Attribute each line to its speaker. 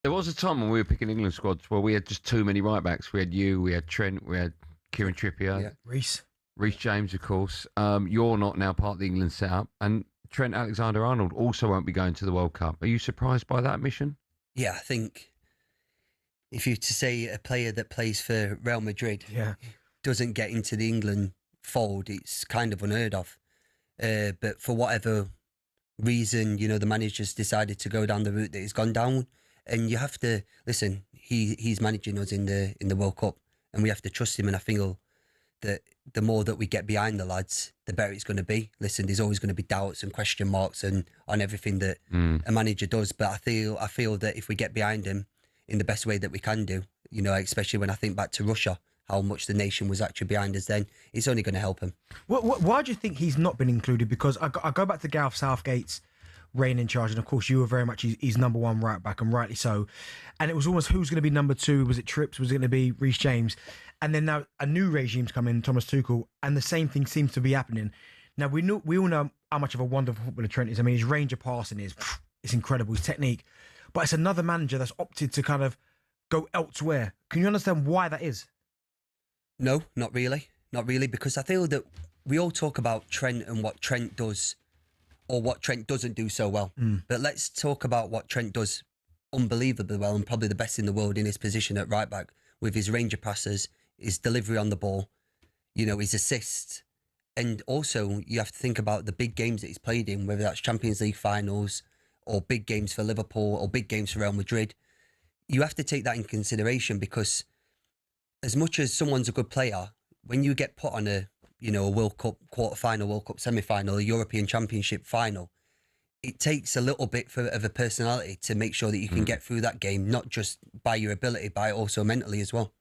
Speaker 1: There was a time when we were picking England squads where we had just too many right backs. We had you, we had Trent, we had Kieran Trippier,
Speaker 2: Yeah.
Speaker 3: Reese.
Speaker 1: Reece James, of course. You're not now part of the England setup, and Trent Alexander-Arnold also won't be going to the World Cup. Are you surprised by that mission?
Speaker 2: Yeah, I think if you to say a player that plays for Real Madrid
Speaker 3: Yeah.
Speaker 2: doesn't get into the England fold, it's kind of unheard of. But for whatever reason, the manager's decided to go down the route that he's gone down, and you have to listen. He's managing us in the World Cup, and we have to trust him. And I feel that the more that we get behind the lads, the better it's going to be. Listen, there's always going to be doubts and question marks and on everything that a manager does. But I feel that if we get behind him in the best way that we can do, especially when I think back to Russia, how much the nation was actually behind us then, it's only going to help him.
Speaker 3: Why do you think he's not been included? Because I go back to Gareth Southgate's reign in charge, and of course you were very much his number one right back, and rightly so. And it was almost who's going to be number two? Was it Trips? Was it going to be Reece James? And then now a new regime's come in, Thomas Tuchel, and the same thing seems to be happening. Now we all know how much of a wonderful footballer Trent is. I mean, his range of passing it's incredible, his technique. But it's another manager that's opted to kind of go elsewhere. Can you understand why that is?
Speaker 2: No, not really. Not really, because I feel that we all talk about Trent and what Trent does or what Trent doesn't do so well. But let's talk about what Trent does unbelievably well and probably the best in the world in his position at right back with his range of passes, his delivery on the ball, his assists. And also you have to think about the big games that he's played in, whether that's Champions League finals or big games for Liverpool or big games for Real Madrid. You have to take that in consideration, because as much as someone's a good player, when you get put on a World Cup quarter-final, World Cup semi-final, a European Championship final, it takes a little bit of a personality to make sure that you can get through that game, not just by your ability, but also mentally as well.